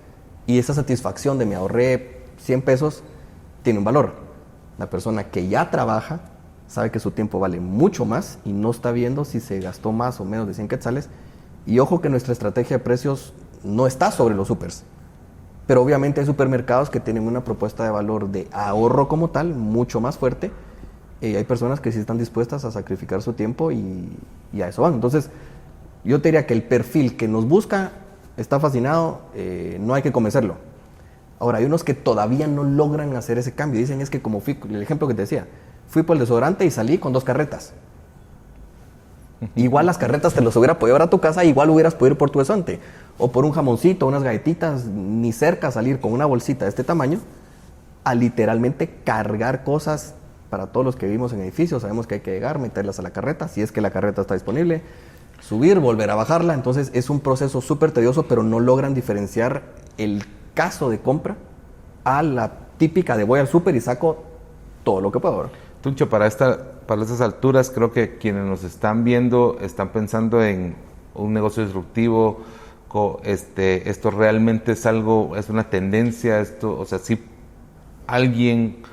S2: Y esa satisfacción de me ahorré 100 pesos tiene un valor. La persona que ya trabaja sabe que su tiempo vale mucho más y no está viendo si se gastó más o menos de 100 quetzales. Y ojo que nuestra estrategia de precios no está sobre los supers. Pero obviamente hay supermercados que tienen una propuesta de valor de ahorro como tal, mucho más fuerte. Hay personas que sí están dispuestas a sacrificar su tiempo y a eso van. Entonces, yo te diría que el perfil que nos busca está fascinado, no hay que convencerlo. Ahora, hay unos que todavía no logran hacer ese cambio. Dicen, es que como fui, el ejemplo que te decía, fui por el desodorante y salí con 2 carretas. Igual las carretas te los hubiera podido llevar a tu casa, igual hubieras podido ir por tu desodorante. O por un jamoncito, unas galletitas, ni cerca salir con una bolsita de este tamaño, a literalmente cargar cosas. Para todos los que vivimos en edificios, sabemos que hay que llegar, meterlas a la carreta, si es que la carreta está disponible, subir, volver a bajarla. Entonces es un proceso súper tedioso, pero no logran diferenciar el caso de compra a la típica de voy al súper y saco todo lo que puedo.
S1: Tuncho, para estas alturas creo que quienes nos están viendo están pensando en un negocio disruptivo. Esto realmente es algo, es una tendencia, o sea, si alguien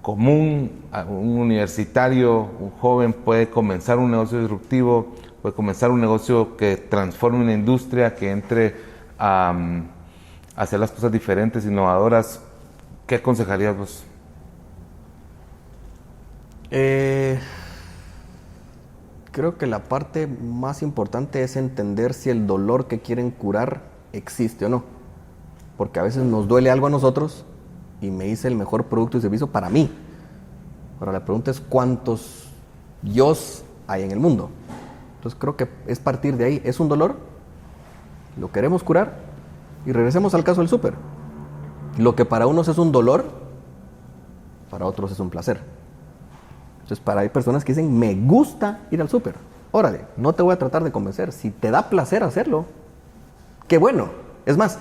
S1: común, un universitario, un joven puede comenzar un negocio disruptivo, puede comenzar un negocio que transforme una industria, que entre a hacer las cosas diferentes, innovadoras. ¿Qué aconsejarías vos?
S2: Creo que la parte más importante es entender si el dolor que quieren curar existe o no. Porque a veces nos duele algo a nosotros y me hice el mejor producto y servicio para mí. Ahora la pregunta es cuántos yos hay en el mundo. Entonces creo que es partir de ahí. ¿Es un dolor? ¿Lo queremos curar? Y regresemos al caso del súper. Lo que para unos es un dolor, para otros es un placer. Entonces hay personas que dicen, me gusta ir al súper. órale, no te voy a tratar de convencer. Si te da placer hacerlo, qué bueno. Es más,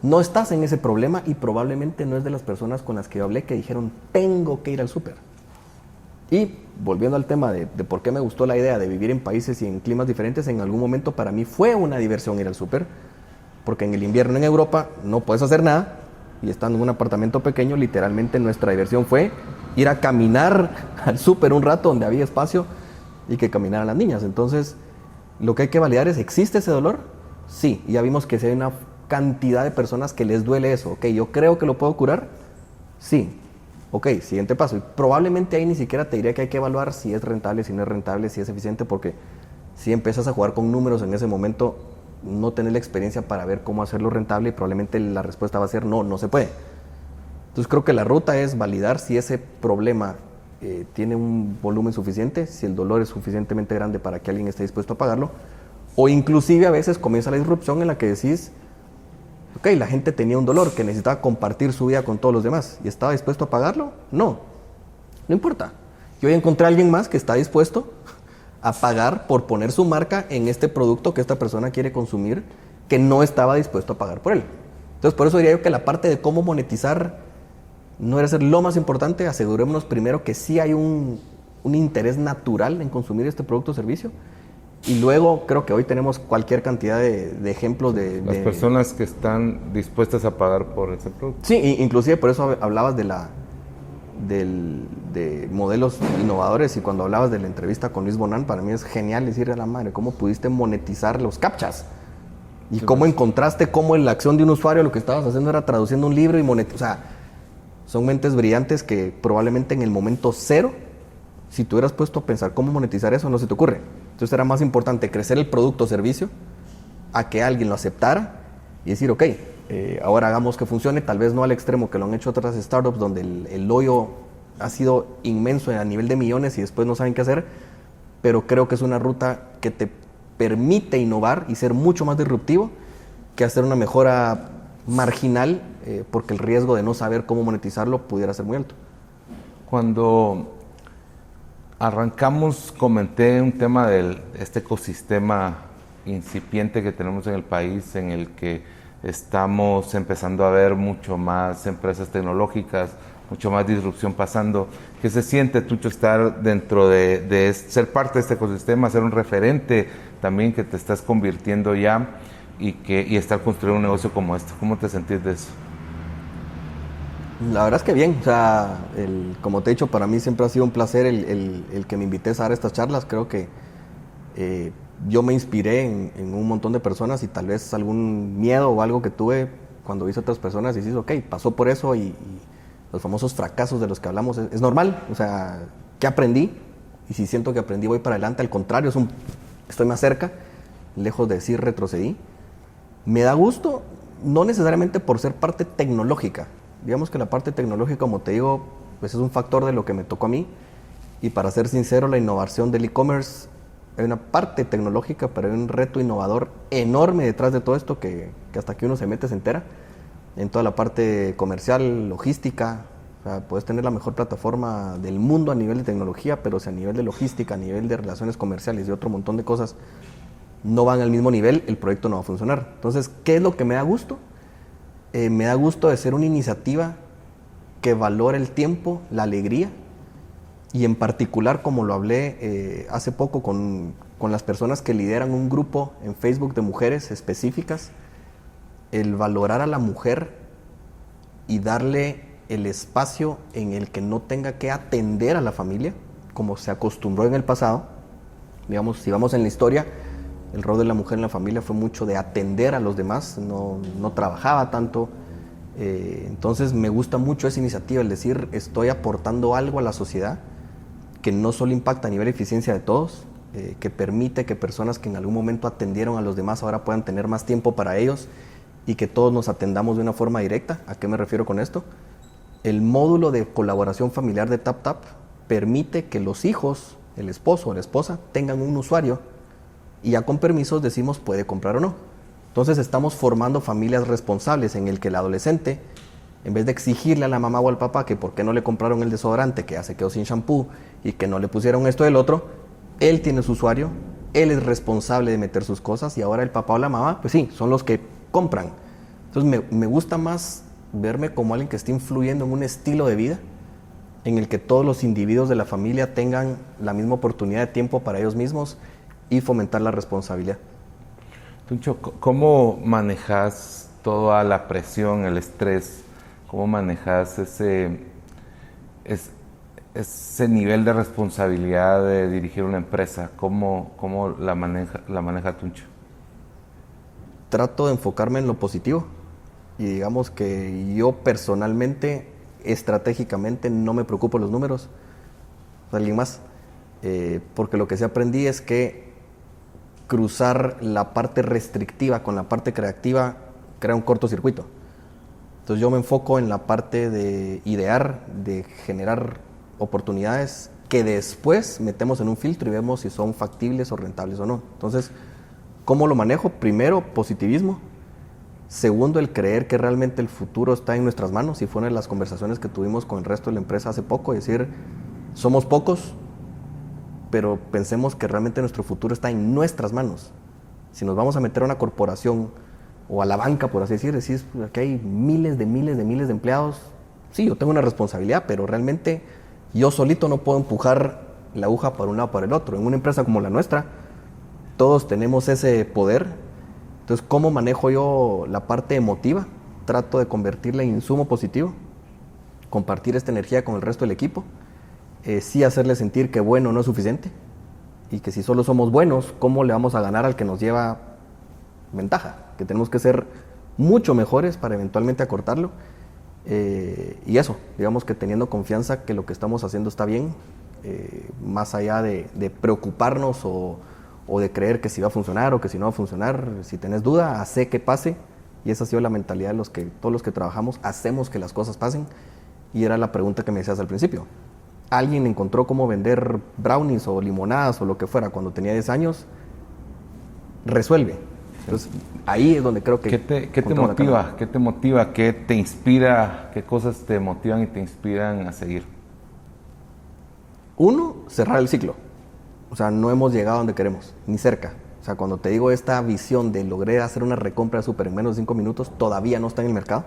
S2: no estás en ese problema y probablemente no es de las personas con las que yo hablé que dijeron, tengo que ir al súper. Y volviendo al tema de por qué me gustó la idea de vivir en países y en climas diferentes, en algún momento para mí fue una diversión ir al súper, porque en el invierno en Europa no puedes hacer nada y estando en un apartamento pequeño, literalmente nuestra diversión fue ir a caminar al súper un rato donde había espacio y que caminaran las niñas. Entonces, lo que hay que validar es, ¿existe ese dolor? Sí, y ya vimos que si hay una cantidad de personas que les duele eso. Ok, ¿yo creo que lo puedo curar? Sí. Ok, siguiente paso. Y probablemente ahí ni siquiera te diría que hay que evaluar si es rentable, si no es rentable, si es eficiente, porque si empiezas a jugar con números en ese momento, no tenés la experiencia para ver cómo hacerlo rentable y probablemente la respuesta va a ser no, no se puede. Entonces creo que la ruta es validar si ese problema tiene un volumen suficiente, si el dolor es suficientemente grande para que alguien esté dispuesto a pagarlo, o inclusive a veces comienza la disrupción en la que decís, ok, la gente tenía un dolor que necesitaba compartir su vida con todos los demás y estaba dispuesto a pagarlo. No importa. Yo ya encontré a alguien más que está dispuesto a pagar por poner su marca en este producto que esta persona quiere consumir, que no estaba dispuesto a pagar por él. Entonces, por eso diría yo que la parte de cómo monetizar no debe ser lo más importante. Asegurémonos primero que sí hay un interés natural en consumir este producto o servicio. Y luego creo que hoy tenemos cualquier cantidad de ejemplos de
S1: las personas que están dispuestas a pagar por ese producto.
S2: Sí, inclusive por eso hablabas de modelos innovadores, y cuando hablabas de la entrevista con Luis Bonan, para mí es genial decirle a la madre cómo pudiste monetizar los captchas y sí, cómo encontraste cómo en la acción de un usuario lo que estabas haciendo era traduciendo un libro y monetizar. O sea, son mentes brillantes que probablemente en el momento cero, si tú hubieras puesto a pensar cómo monetizar eso, no se te ocurre. Entonces era más importante crecer el producto o servicio a que alguien lo aceptara y decir, ok, ahora hagamos que funcione, tal vez no al extremo que lo han hecho otras startups donde el hoyo ha sido inmenso a nivel de millones y después no saben qué hacer, pero creo que es una ruta que te permite innovar y ser mucho más disruptivo que hacer una mejora marginal, porque el riesgo de no saber cómo monetizarlo pudiera ser muy alto.
S1: Cuando arrancamos, comenté un tema de este ecosistema incipiente que tenemos en el país, en el que estamos empezando a ver mucho más empresas tecnológicas, mucho más disrupción pasando. ¿Qué se siente, Tucho, estar dentro de ser parte de este ecosistema, ser un referente también que te estás convirtiendo ya y estar construyendo un negocio como este? ¿Cómo te sentís de eso?
S2: La verdad es que bien, o sea, como te he dicho, para mí siempre ha sido un placer el que me invites a dar estas charlas. Creo que yo me inspiré en un montón de personas y tal vez algún miedo o algo que tuve cuando vi a otras personas y dices, ok, pasó por eso y los famosos fracasos de los que hablamos es normal. O sea, ¿qué aprendí? Y si siento que aprendí, voy para adelante. Al contrario, estoy más cerca, lejos de decir retrocedí. Me da gusto, no necesariamente por ser parte tecnológica. Digamos que la parte tecnológica, como te digo, pues es un factor de lo que me tocó a mí. Y para ser sincero, la innovación del e-commerce, hay una parte tecnológica, pero hay un reto innovador enorme detrás de todo esto que hasta que uno se mete se entera. En toda la parte comercial, logística, o sea, puedes tener la mejor plataforma del mundo a nivel de tecnología, pero si a nivel de logística, a nivel de relaciones comerciales y otro montón de cosas no van al mismo nivel, el proyecto no va a funcionar. Entonces, ¿qué es lo que me da gusto? Me da gusto de ser una iniciativa que valora el tiempo, la alegría, y en particular, como lo hablé hace poco con las personas que lideran un grupo en Facebook de mujeres específicas, el valorar a la mujer y darle el espacio en el que no tenga que atender a la familia, como se acostumbró en el pasado. Digamos, si vamos en la historia, el rol de la mujer en la familia fue mucho de atender a los demás, no trabajaba tanto. Entonces me gusta mucho esa iniciativa, el decir estoy aportando algo a la sociedad que no solo impacta a nivel de eficiencia de todos, que permite que personas que en algún momento atendieron a los demás ahora puedan tener más tiempo para ellos y que todos nos atendamos de una forma directa. ¿A qué me refiero con esto? El módulo de colaboración familiar de TapTap permite que los hijos, el esposo o la esposa, tengan un usuario y ya con permisos decimos puede comprar o no. Entonces estamos formando familias responsables en el que el adolescente, en vez de exigirle a la mamá o al papá que por qué no le compraron el desodorante, que ya se quedó sin shampoo y que no le pusieron esto del otro, él tiene su usuario él es responsable de meter sus cosas y ahora el papá o la mamá, pues sí, son los que compran. Entonces me gusta más verme como alguien que está influyendo en un estilo de vida en el que todos los individuos de la familia tengan la misma oportunidad de tiempo para ellos mismos y fomentar la responsabilidad.
S1: Tuncho, ¿cómo manejas toda la presión, el estrés? ¿Cómo manejas ese nivel de responsabilidad de dirigir una empresa? ¿Cómo la maneja Tuncho?
S2: Trato de enfocarme en lo positivo y digamos que yo personalmente, estratégicamente, no me preocupo los números de alguien más, porque lo que sí aprendí es que cruzar la parte restrictiva con la parte creativa crea un cortocircuito. Entonces yo me enfoco en la parte de idear, de generar oportunidades que después metemos en un filtro y vemos si son factibles o rentables o no. Entonces, ¿cómo lo manejo? Primero, positivismo. Segundo, el creer que realmente el futuro está en nuestras manos. Y fue una de las conversaciones que tuvimos con el resto de la empresa hace poco, es decir, somos pocos, pero pensemos que realmente nuestro futuro está en nuestras manos. Si nos vamos a meter a una corporación o a la banca, por así decir, aquí hay miles de empleados. Sí, yo tengo una responsabilidad, pero realmente yo solito no puedo empujar la aguja para un lado o para el otro. En una empresa como la nuestra, todos tenemos ese poder. Entonces, ¿cómo manejo yo la parte emotiva? Trato de convertirla en insumo positivo, compartir esta energía con el resto del equipo, sí hacerle sentir que bueno no es suficiente y que si solo somos buenos, ¿cómo le vamos a ganar al que nos lleva ventaja? Que tenemos que ser mucho mejores para eventualmente acortarlo. Y eso, digamos que teniendo confianza que lo que estamos haciendo está bien, más allá de preocuparnos o de creer que si va a funcionar o que si no va a funcionar. Si tenés duda, hacé que pase, y esa ha sido la mentalidad de todos los que trabajamos, hacemos que las cosas pasen. Y era la pregunta que me decías al principio. ¿Alguien encontró cómo vender brownies o limonadas o lo que fuera cuando tenía 10 años? Resuelve. Entonces, ahí es donde creo que...
S1: ¿Qué te motiva? ¿Qué te motiva? ¿Qué te inspira? ¿Qué cosas te motivan y te inspiran a seguir?
S2: Uno, cerrar el ciclo. O sea, no hemos llegado a donde queremos, ni cerca. O sea, cuando te digo esta visión de lograr hacer una recompra de súper en menos de 5 minutos, todavía no está en el mercado.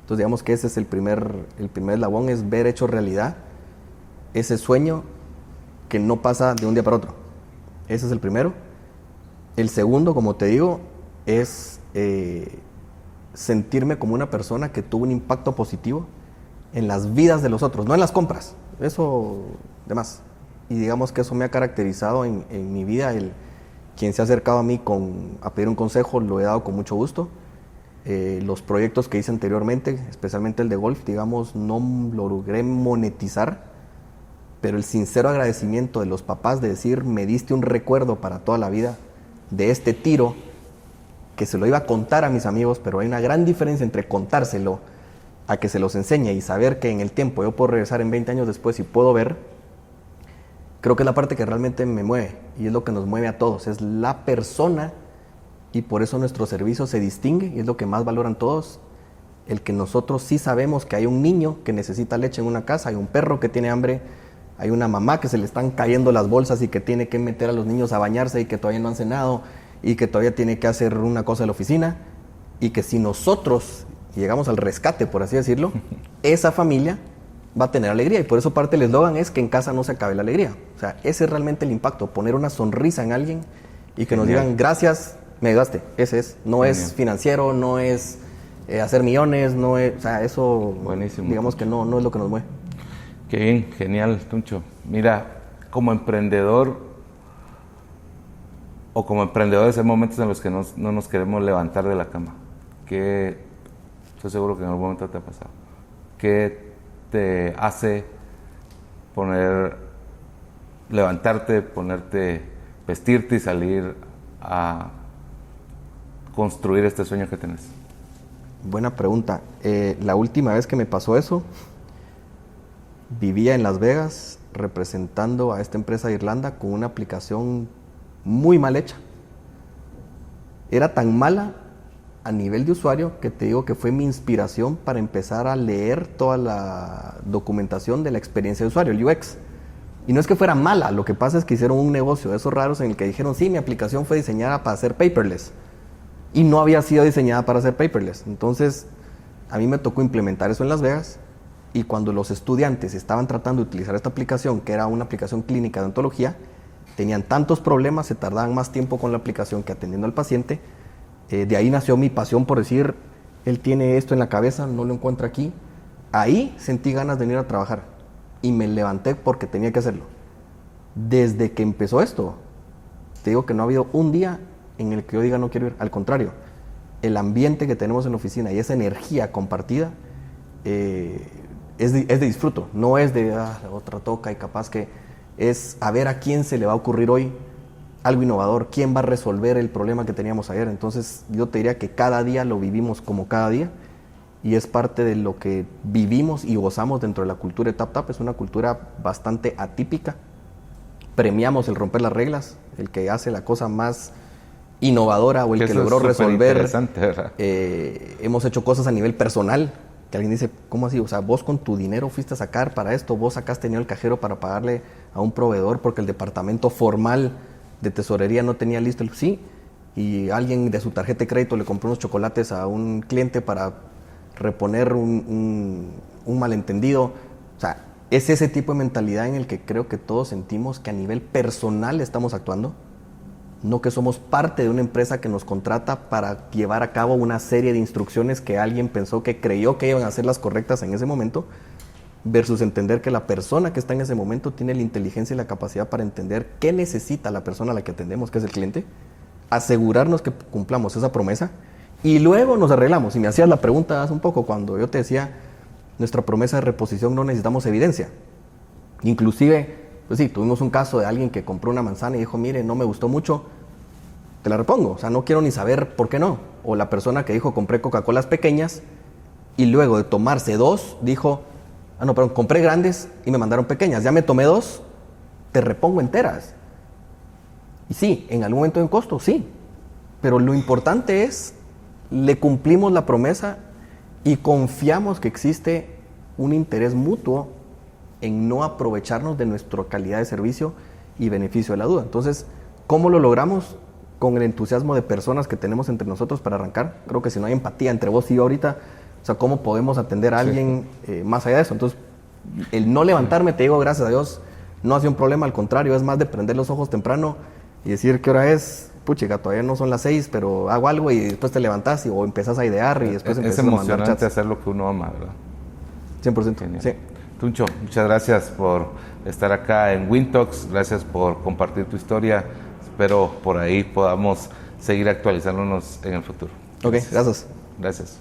S2: Entonces, digamos que ese es el primer eslabón, es ver hecho realidad ese sueño que no pasa de un día para otro. Ese es el primero. El segundo, como te digo, es sentirme como una persona que tuvo un impacto positivo en las vidas de los otros, no en las compras. Eso, demás. Y digamos que eso me ha caracterizado en mi vida. Quien se ha acercado a mí a pedir un consejo, lo he dado con mucho gusto. Los proyectos que hice anteriormente, especialmente el de golf, digamos, no lo logré monetizar, pero el sincero agradecimiento de los papás de decir, me diste un recuerdo para toda la vida de este tiro, que se lo iba a contar a mis amigos, pero hay una gran diferencia entre contárselo a que se los enseñe y saber que en el tiempo yo puedo regresar en 20 años después y puedo ver. Creo que es la parte que realmente me mueve y es lo que nos mueve a todos, es la persona, y por eso nuestro servicio se distingue y es lo que más valoran todos, el que nosotros sí sabemos que hay un niño que necesita leche en una casa, hay un perro que tiene hambre, hay una mamá que se le están cayendo las bolsas y que tiene que meter a los niños a bañarse y que todavía no han cenado y que todavía tiene que hacer una cosa de la oficina, y que si nosotros llegamos al rescate, por así decirlo, esa familia va a tener alegría, y por eso parte del eslogan es que en casa no se acabe la alegría. O sea, ese es realmente el impacto, poner una sonrisa en alguien y que nos digan, gracias, me ayudaste. Ese es, no es financiero, no es hacer millones, no es, o sea, eso, buenísimo, digamos que no es lo que nos mueve.
S1: Qué bien, genial, Tuncho. Mira, como emprendedor o como emprendedores hay momentos en los que no nos queremos levantar de la cama. Que estoy seguro que en algún momento te ha pasado. ¿Qué te hace levantarte, vestirte y salir a construir este sueño que tenés?
S2: Buena pregunta. La última vez que me pasó eso, vivía en Las Vegas representando a esta empresa de Irlanda con una aplicación muy mal hecha. Era tan mala a nivel de usuario que te digo que fue mi inspiración para empezar a leer toda la documentación de la experiencia de usuario, el UX. Y no es que fuera mala, lo que pasa es que hicieron un negocio de esos raros en el que dijeron, sí, mi aplicación fue diseñada para hacer paperless. Y no había sido diseñada para hacer paperless. Entonces, a mí me tocó implementar eso en Las Vegas. Y cuando los estudiantes estaban tratando de utilizar esta aplicación, que era una aplicación clínica de odontología, tenían tantos problemas, se tardaban más tiempo con la aplicación que atendiendo al paciente. De ahí nació mi pasión por decir, él tiene esto en la cabeza, no lo encuentro aquí. Ahí sentí ganas de venir a trabajar y me levanté porque tenía que hacerlo. Desde que empezó esto, te digo que no ha habido un día en el que yo diga no quiero ir. Al contrario, el ambiente que tenemos en la oficina y esa energía compartida es de disfruto, no es de la otra toca y capaz que es a ver a quién se le va a ocurrir hoy algo innovador, quién va a resolver el problema que teníamos ayer. Entonces yo te diría que cada día lo vivimos como cada día y es parte de lo que vivimos y gozamos dentro de la cultura de TapTap. Es una cultura bastante atípica, premiamos el romper las reglas, el que hace la cosa más innovadora o el que logró resolver. Hemos hecho cosas a nivel personal, que alguien dice, ¿cómo así? O sea, vos con tu dinero fuiste a sacar para esto, vos sacaste dinero el cajero para pagarle a un proveedor porque el departamento formal de tesorería no tenía listo el sí, y alguien de su tarjeta de crédito le compró unos chocolates a un cliente para reponer un malentendido. O sea, es ese tipo de mentalidad en el que creo que todos sentimos que a nivel personal estamos actuando, no que somos parte de una empresa que nos contrata para llevar a cabo una serie de instrucciones que alguien pensó que creyó que iban a ser las correctas en ese momento, versus entender que la persona que está en ese momento tiene la inteligencia y la capacidad para entender qué necesita la persona a la que atendemos, que es el cliente, asegurarnos que cumplamos esa promesa y luego nos arreglamos. Y me hacías la pregunta hace un poco cuando yo te decía, nuestra promesa de reposición no necesitamos evidencia. Inclusive, pues sí, tuvimos un caso de alguien que compró una manzana y dijo, mire, no me gustó mucho, te la repongo, o sea, no quiero ni saber por qué no. O la persona que dijo, compré Coca-Colas pequeñas y luego de tomarse 2, dijo, no, pero compré grandes y me mandaron pequeñas, ya me tomé 2, te repongo enteras. Y sí, en algún momento en costo, sí, pero lo importante es, le cumplimos la promesa y confiamos que existe un interés mutuo en no aprovecharnos de nuestra calidad de servicio y beneficio de la duda. Entonces, ¿cómo lo logramos? Con el entusiasmo de personas que tenemos entre nosotros para arrancar. Creo que si no hay empatía entre vos y yo ahorita, o sea, ¿cómo podemos atender a alguien más allá de eso? Entonces, el no levantarme, te digo, gracias a Dios, no ha sido un problema, al contrario, es más de prender los ojos temprano y decir qué hora es. Puchica, todavía no son las 6, pero hago algo y después te levantás o empezás a idear y después
S1: es emocionante hacer lo que uno ama, ¿verdad?
S2: 100%.
S1: Genial.
S2: Sí.
S1: Tuncho, muchas gracias por estar acá en Wintalks, gracias por compartir tu historia. Espero por ahí podamos seguir actualizándonos en el futuro.
S2: Ok, gracias.
S1: Gracias.